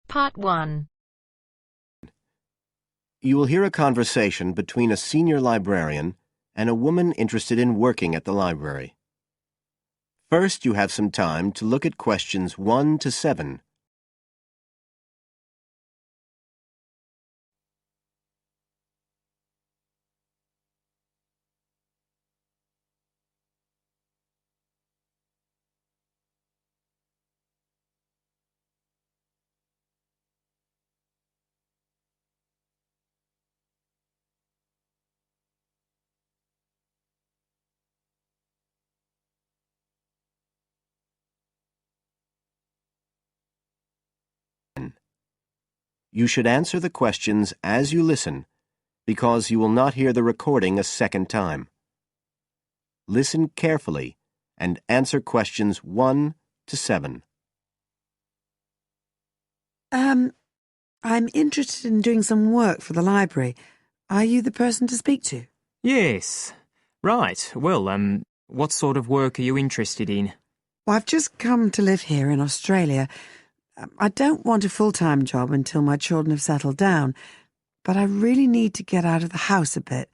Part 1. You will hear a conversation between a senior librarian and a woman interested in working at the library. First, you have some time to look at questions 1 to 7. You should answer the questions as you listen, because you will not hear the recording a second time. Listen carefully and answer questions 1 to 7. I'm interested in doing some work for the library. Are you the person to speak to? Yes. Right. Well, what sort of work are you interested in? Well, I've just come to live here in Australia. I don't want a full-time job until my children have settled down, but I really need to get out of the house a bit.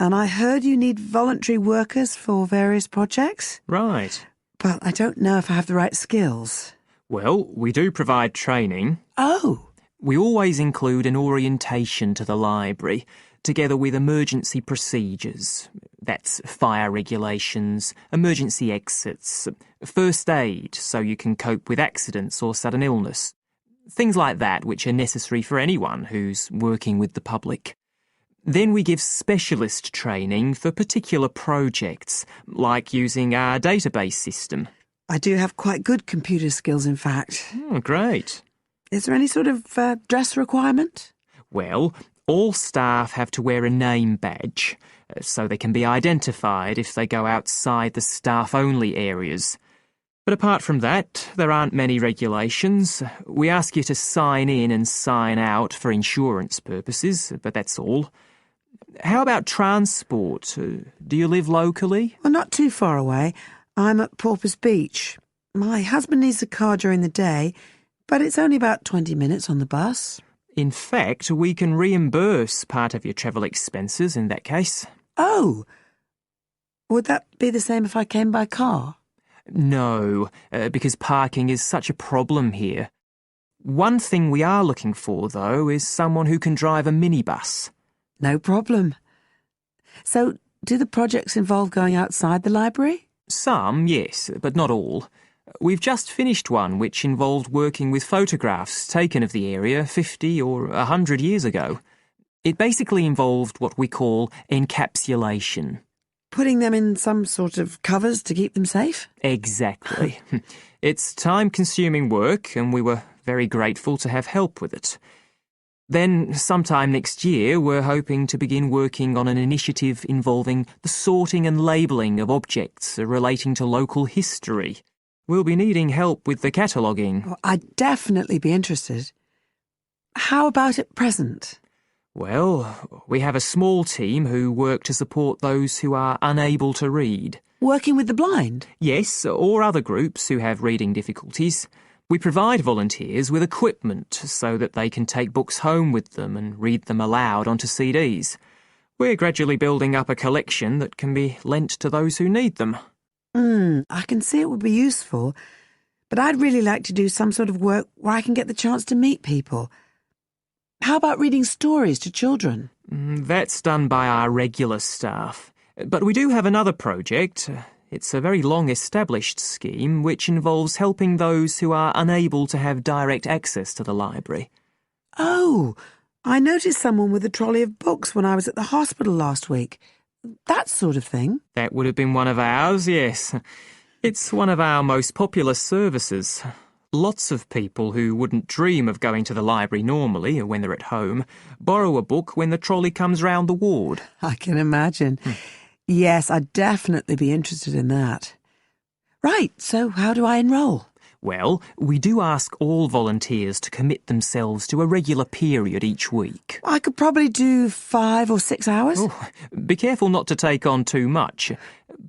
And I heard you need voluntary workers for various projects. Right. But I don't know if I have the right skills. Well, we do provide training. Oh! We always include an orientation to the library, together with emergency procedures. That's fire regulations, emergency exits, first aid so you can cope with accidents or sudden illness. Things like that which are necessary for anyone who's working with the public. Then we give specialist training for particular projects, like using our database system. I do have quite good computer skills, in fact. Oh, great. Is there any sort of dress requirement? Well, all staff have to wear a name badge, so they can be identified if they go outside the staff-only areas. But apart from that, there aren't many regulations. We ask you to sign in and sign out for insurance purposes, but that's all. How about transport? Do you live locally? Well, not too far away. I'm at Porpoise Beach. My husband needs a car during the day, but it's only about 20 minutes on the bus. In fact, we can reimburse part of your travel expenses in that case. Oh! Would that be the same if I came by car? No, because parking is such a problem here. One thing we are looking for, though, is someone who can drive a minibus. No problem. So, do the projects involve going outside the library? Some, yes, but not all. We've just finished one which involved working with photographs taken of the area 50 or 100 years ago. It basically involved what we call encapsulation. Putting them in some sort of covers to keep them safe? Exactly. It's time-consuming work, and we were very grateful to have help with it. Then, sometime next year, we're hoping to begin working on an initiative involving the sorting and labelling of objects relating to local history. We'll be needing help with the cataloguing. Well, I'd definitely be interested. How about at present? Well, we have a small team who work to support those who are unable to read. Working with the blind? Yes, or other groups who have reading difficulties. We provide volunteers with equipment so that they can take books home with them and read them aloud onto CDs. We're gradually building up a collection that can be lent to those who need them. I can see it would be useful, but I'd really like to do some sort of work where I can get the chance to meet people. How about reading stories to children? That's done by our regular staff. But we do have another project. It's a very long-established scheme which involves helping those who are unable to have direct access to the library. Oh, I noticed someone with a trolley of books when I was at the hospital last week. That sort of thing. That would have been one of ours, yes. It's one of our most popular services. Lots of people who wouldn't dream of going to the library normally, when they're at home, borrow a book when the trolley comes round the ward. I can imagine. Yes, I'd definitely be interested in that. Right, so how do I enrol? Well, we do ask all volunteers to commit themselves to a regular period each week. I could probably do 5 or 6 hours. Oh, be careful not to take on too much.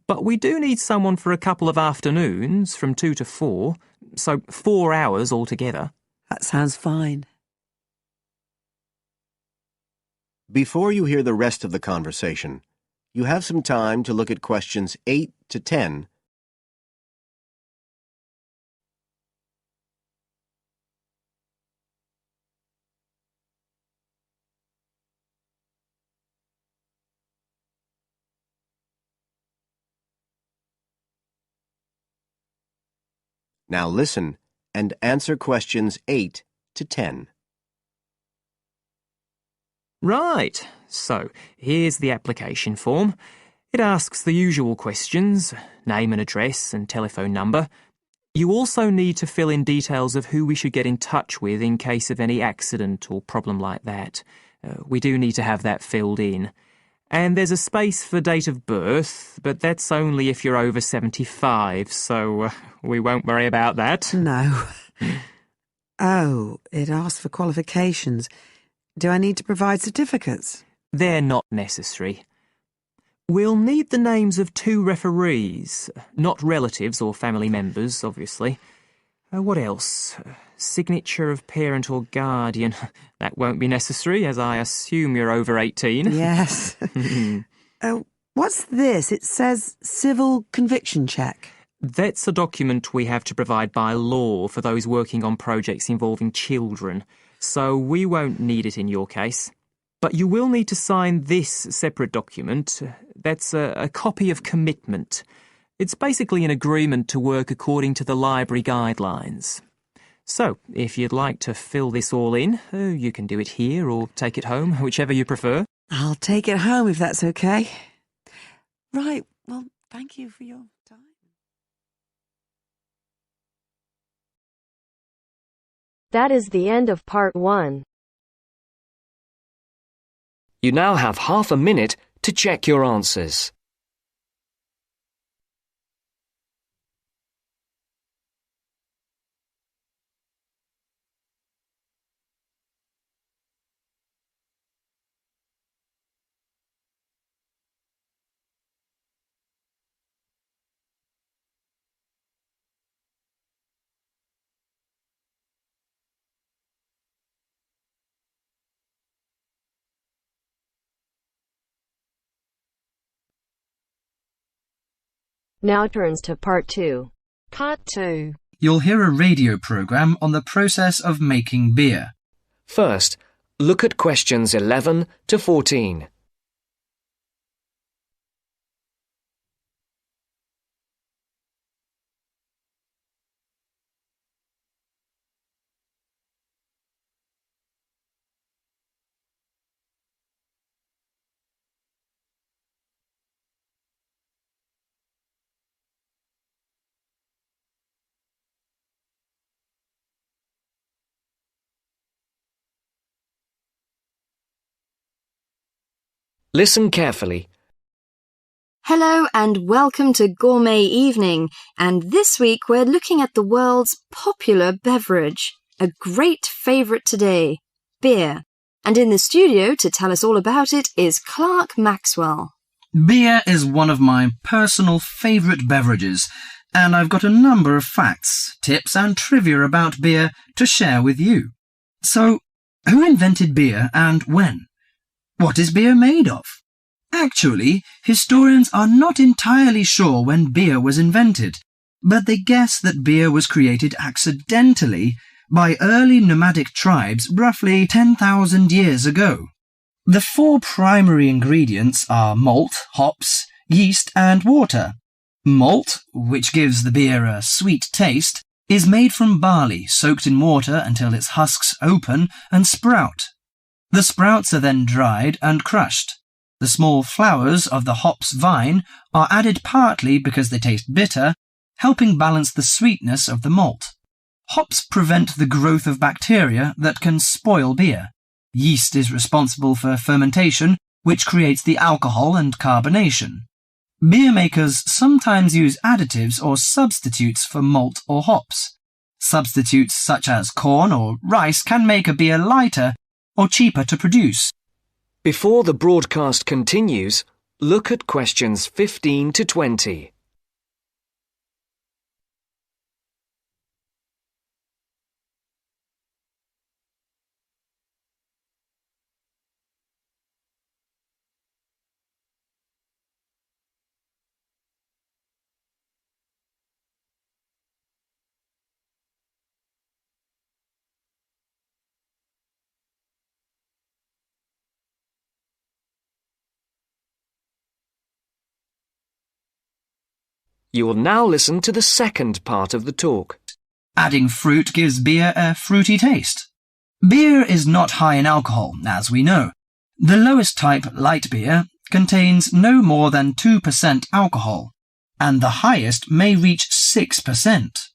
But we do need someone for a couple of afternoons, from 2 to 4, so 4 hours altogether. That sounds fine. Before you hear the rest of the conversation, you have some time to look at questions 8 to 10. Now listen and answer questions 8 to 10. Right, so here's the application form. It asks the usual questions, name and address and telephone number. You also need to fill in details of who we should get in touch with in case of any accident or problem like that. We do need to have that filled in. And there's a space for date of birth, but that's only if you're over 75, so we won't worry about that. No. Oh, it asks for qualifications. Do I need to provide certificates? They're not necessary. We'll need the names of 2 referees, not relatives or family members, obviously. What else? Signature of parent or guardian. That won't be necessary, as I assume you're over 18. Yes. What's this? It says civil conviction check. That's a document we have to provide by law for those working on projects involving children, so we won't need it in your case. But you will need to sign this separate document. That's a copy of commitment. It's basically an agreement to work according to the library guidelines. So, if you'd like to fill this all in, you can do it here or take it home, whichever you prefer. I'll take it home if that's okay. Right, well, thank you for your time. That is the end of part 1. You now have half a minute to check your answers. Now turns to part 2. Part 2. You'll hear a radio program on the process of making beer. First, look at questions 11 to 14. Listen carefully. Hello and welcome to Gourmet Evening, and this week we're looking at the world's popular beverage, a great favourite today, beer. And in the studio to tell us all about it is Clark Maxwell. Beer is one of my personal favourite beverages, and I've got a number of facts, tips and trivia about beer to share with you. So, who invented beer and when? What is beer made of? Actually, historians are not entirely sure when beer was invented, but they guess that beer was created accidentally by early nomadic tribes roughly 10,000 years ago. The 4 primary ingredients are malt, hops, yeast and water. Malt, which gives the beer a sweet taste, is made from barley soaked in water until its husks open and sprout. The sprouts are then dried and crushed. The small flowers of the hops vine are added partly because they taste bitter, helping balance the sweetness of the malt. Hops prevent the growth of bacteria that can spoil beer. Yeast is responsible for fermentation, which creates the alcohol and carbonation. Beer makers sometimes use additives or substitutes for malt or hops. Substitutes such as corn or rice can make a beer lighter or cheaper to produce. Before the broadcast continues, look at questions 15 to 20. You will now listen to the second part of the talk. Adding fruit gives beer a fruity taste. Beer is not high in alcohol, as we know. The lowest type, light beer, contains no more than 2% alcohol, and the highest may reach 6%.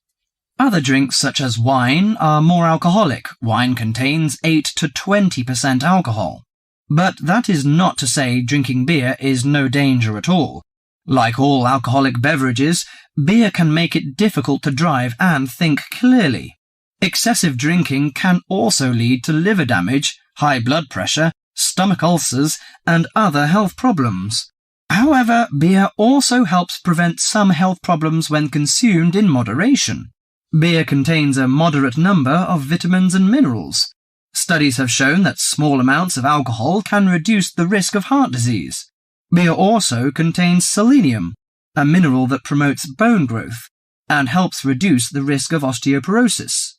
Other drinks such as wine are more alcoholic. Wine contains 8 to 20% alcohol. But that is not to say drinking beer is no danger at all. Like all alcoholic beverages, beer can make it difficult to drive and think clearly. Excessive drinking can also lead to liver damage, high blood pressure, stomach ulcers, and other health problems. However, beer also helps prevent some health problems when consumed in moderation. Beer contains a moderate number of vitamins and minerals. Studies have shown that small amounts of alcohol can reduce the risk of heart disease. Beer also contains selenium, a mineral that promotes bone growth and helps reduce the risk of osteoporosis.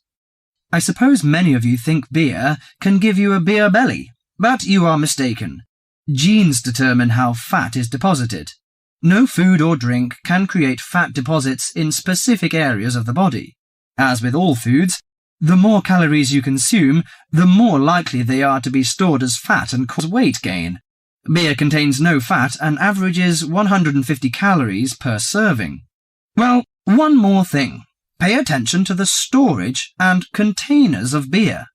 I suppose many of you think beer can give you a beer belly, but you are mistaken. Genes determine how fat is deposited. No food or drink can create fat deposits in specific areas of the body. As with all foods, the more calories you consume, the more likely they are to be stored as fat and cause weight gain. Beer contains no fat and averages 150 calories per serving. Well, one more thing. Pay attention to the storage and containers of beer.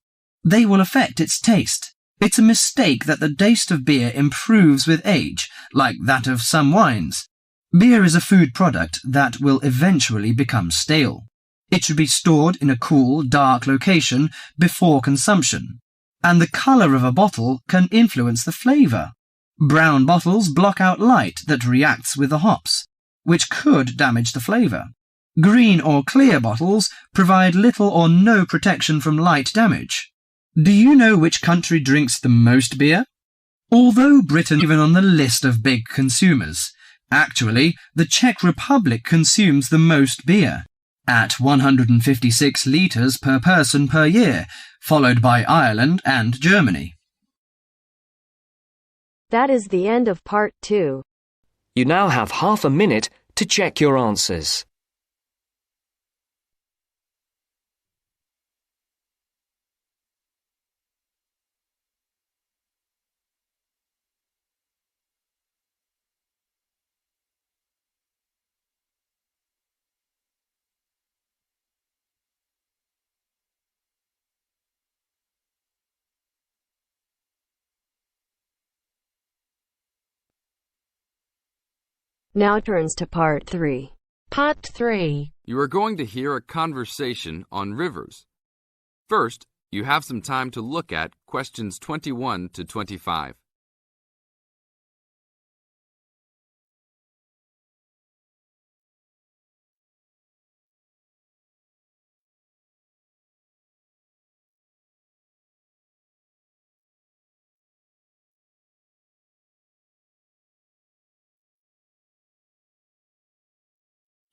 They will affect its taste. It's a mistake that the taste of beer improves with age, like that of some wines. Beer is a food product that will eventually become stale. It should be stored in a cool, dark location before consumption, and the colour of a bottle can influence the flavour. Brown bottles block out light that reacts with the hops, which could damage the flavour. Green or clear bottles provide little or no protection from light damage. Do you know which country drinks the most beer? Although Britain is even on the list of big consumers, actually the Czech Republic consumes the most beer, at 156 litres per person per year, followed by Ireland and Germany. That is the end of part 2. You now have half a minute to check your answers. Now turns to part 3. Part 3. You are going to hear a conversation on rivers. First, you have some time to look at questions 21 to 25.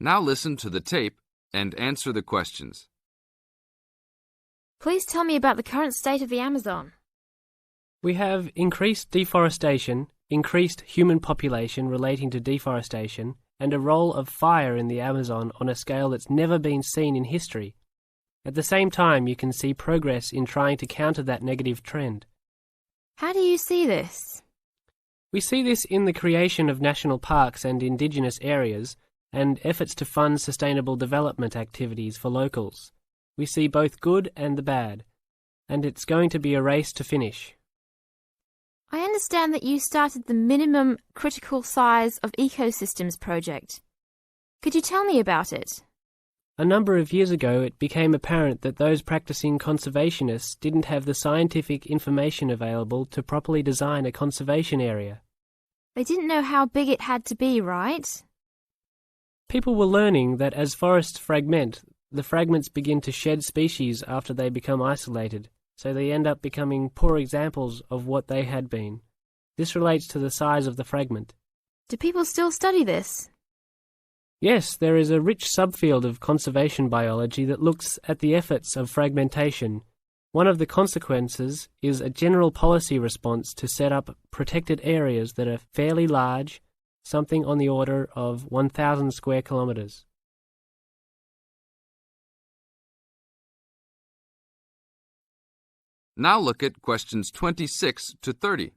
Now listen to the tape and answer the questions. Please tell me about the current state of the Amazon. We have increased deforestation, increased human population relating to deforestation, and a role of fire in the Amazon on a scale that's never been seen in history. At the same time, you can see progress in trying to counter that negative trend. How do you see this? We see this in the creation of national parks and indigenous areas, and efforts to fund sustainable development activities for locals. We see both good and the bad, and it's going to be a race to finish. I understand that you started the Minimum Critical Size of Ecosystems project. Could you tell me about it? A number of years ago, it became apparent that those practicing conservationists didn't have the scientific information available to properly design a conservation area. They didn't know how big it had to be, right? People were learning that as forests fragment, the fragments begin to shed species after they become isolated, so they end up becoming poor examples of what they had been. This relates to the size of the fragment. Do people still study this? Yes, there is a rich subfield of conservation biology that looks at the efforts of fragmentation. One of the consequences is a general policy response to set up protected areas that are fairly large, something on the order of 1,000 square kilometres. Now look at questions 26 to 30.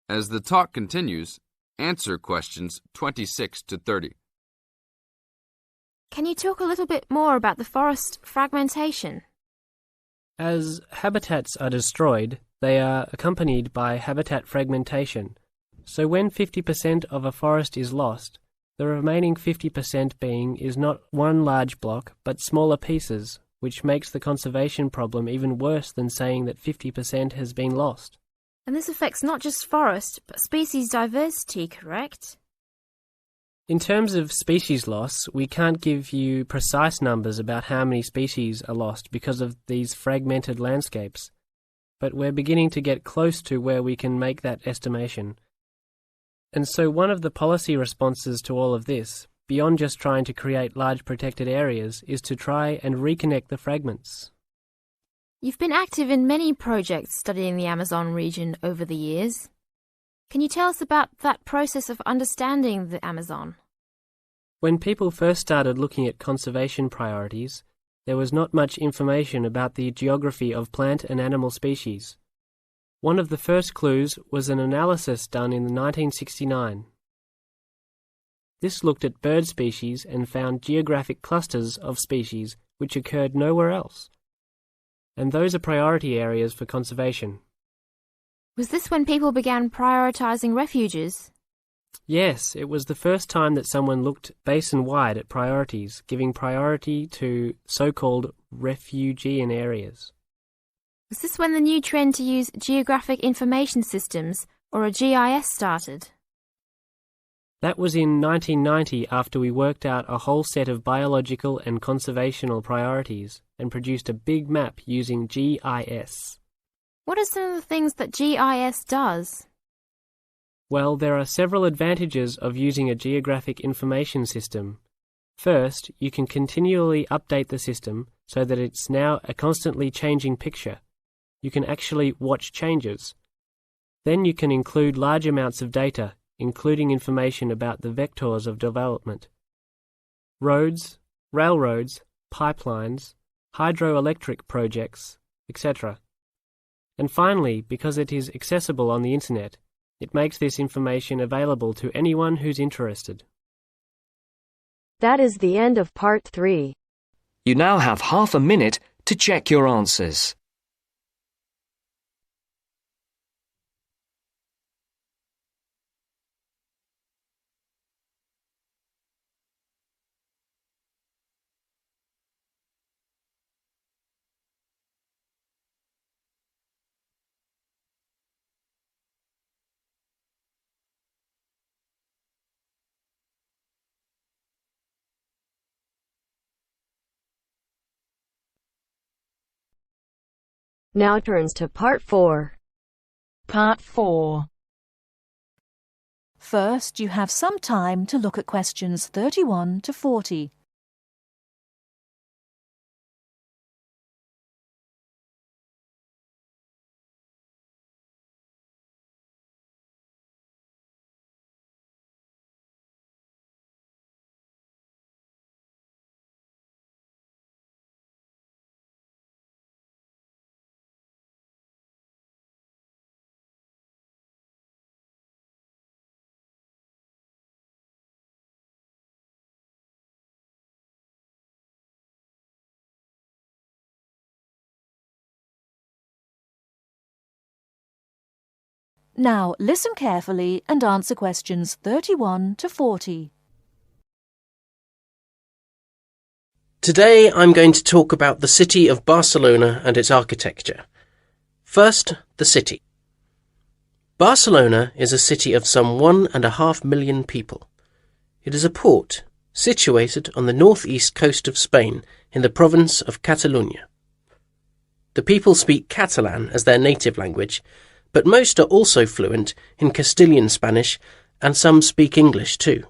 As the talk continues, answer questions 26 to 30. Can you talk a little bit more about the forest fragmentation? As habitats are destroyed, they are accompanied by habitat fragmentation. So when 50% of a forest is lost, the remaining 50% being is not one large block, but smaller pieces, which makes the conservation problem even worse than saying that 50% has been lost. And this affects not just forest, but species diversity, correct? In terms of species loss, we can't give you precise numbers about how many species are lost because of these fragmented landscapes, but we're beginning to get close to where we can make that estimation. And so one of the policy responses to all of this, beyond just trying to create large protected areas, is to try and reconnect the fragments. You've been active in many projects studying the Amazon region over the years. Can you tell us about that process of understanding the Amazon? When people first started looking at conservation priorities, there was not much information about the geography of plant and animal species. One of the first clues was an analysis done in 1969. This looked at bird species and found geographic clusters of species which occurred nowhere else. And those are priority areas for conservation. Was this when people began prioritising refuges? Yes, it was the first time that someone looked basin-wide at priorities, giving priority to so-called refugean areas. Was this when the new trend to use geographic information systems, or a GIS, started? That was in 1990 after we worked out a whole set of biological and conservational priorities and produced a big map using GIS. What are some of the things that GIS does? Well, there are several advantages of using a geographic information system. First, you can continually update the system so that it's now a constantly changing picture. You can actually watch changes. Then you can include large amounts of data, including information about the vectors of development. Roads, railroads, pipelines, hydroelectric projects, etc. And finally, because it is accessible on the internet, it makes this information available to anyone who's interested. That is the end of part 3. You now have half a minute to check your answers. Now turns to part 4. Part 4. First, you have some time to look at questions 31 to 40. Now listen carefully and answer questions 31 to 40. Today I'm going to talk about the city of Barcelona and its architecture. First, the city. Barcelona is a city of some 1.5 million people. It is a port situated on the northeast coast of Spain in the province of Catalonia. The people speak Catalan as their native language, but most are also fluent in Castilian Spanish and some speak English too.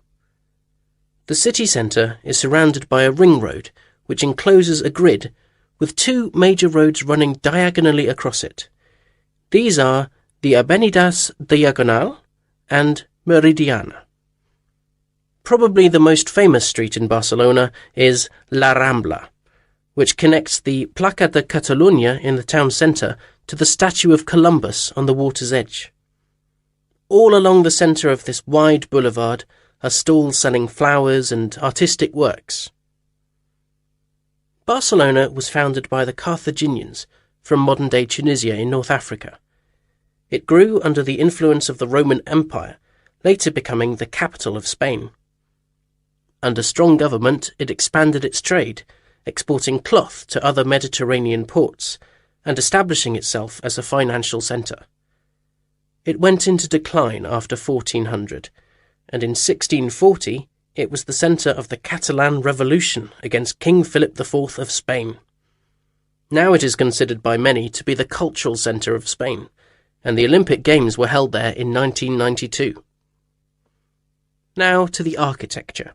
The city centre is surrounded by a ring road which encloses a grid with two major roads running diagonally across it. These are the Avenidas Diagonal and Meridiana. Probably the most famous street in Barcelona is La Rambla, which connects the Plaça de Catalunya in the town centre to the statue of Columbus on the water's edge. All along the centre of this wide boulevard are stalls selling flowers and artistic works. Barcelona was founded by the Carthaginians from modern-day Tunisia in North Africa. It grew under the influence of the Roman Empire, later becoming the capital of Spain. Under strong government, it expanded its trade, exporting cloth to other Mediterranean ports, and establishing itself as a financial centre. It went into decline after 1400, and in 1640 it was the centre of the Catalan Revolution against King Philip IV of Spain. Now it is considered by many to be the cultural centre of Spain, and the Olympic Games were held there in 1992. Now to the architecture.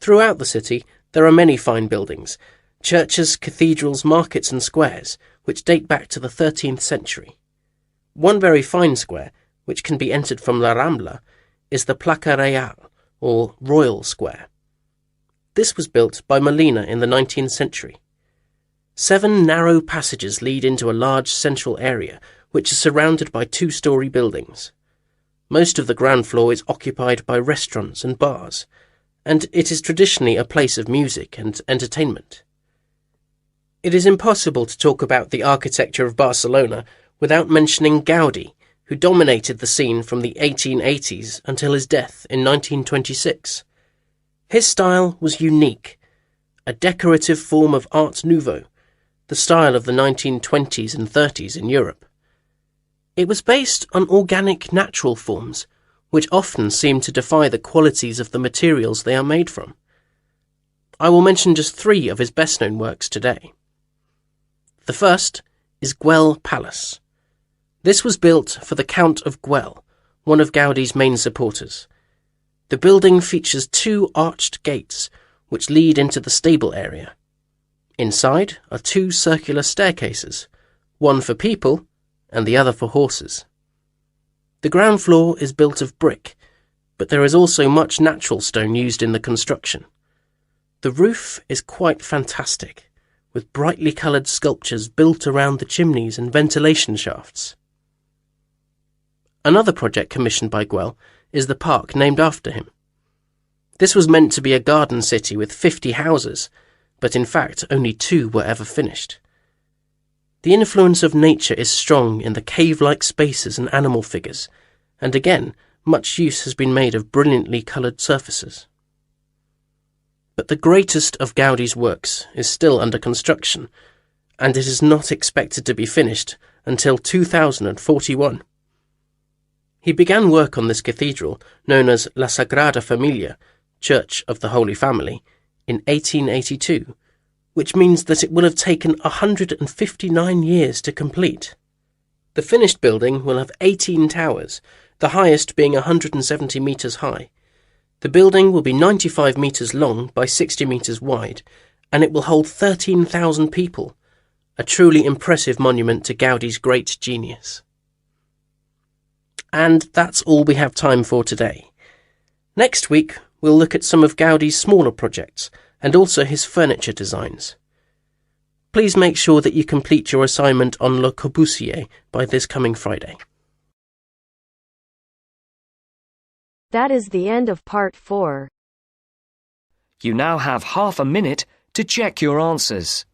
Throughout the city there are many fine buildings, churches, cathedrals, markets and squares, which date back to the 13th century. One very fine square, which can be entered from La Rambla, is the Plaça Real, or Royal Square. This was built by Molina in the 19th century. 7 narrow passages lead into a large central area, which is surrounded by 2-storey buildings. Most of the ground floor is occupied by restaurants and bars, and it is traditionally a place of music and entertainment. It is impossible to talk about the architecture of Barcelona without mentioning Gaudí, who dominated the scene from the 1880s until his death in 1926. His style was unique, a decorative form of Art Nouveau, the style of the 1920s and 30s in Europe. It was based on organic natural forms, which often seem to defy the qualities of the materials they are made from. I will mention just 3 of his best-known works today. The first is Güell Palace. This was built for the Count of Güell, one of Gaudí's main supporters. The building features 2 arched gates, which lead into the stable area. Inside are 2 circular staircases, one for people and the other for horses. The ground floor is built of brick, but there is also much natural stone used in the construction. The roof is quite fantastic, with brightly coloured sculptures built around the chimneys and ventilation shafts. Another project commissioned by Güell is the park named after him. This was meant to be a garden city with 50 houses, but in fact only 2 were ever finished. The influence of nature is strong in the cave-like spaces and animal figures, and again, much use has been made of brilliantly coloured surfaces. But the greatest of Gaudí's works is still under construction, and it is not expected to be finished until 2041. He began work on this cathedral, known as La Sagrada Familia, Church of the Holy Family, in 1882, which means that it will have taken 159 years to complete. The finished building will have 18 towers, the highest being 170 metres high. The building will be 95 metres long by 60 metres wide, and it will hold 13,000 people, a truly impressive monument to Gaudí's great genius. And that's all we have time for today. Next week, we'll look at some of Gaudí's smaller projects and also his furniture designs. Please make sure that you complete your assignment on Le Corbusier by this coming Friday. That is the end of part 4. You now have half a minute to check your answers.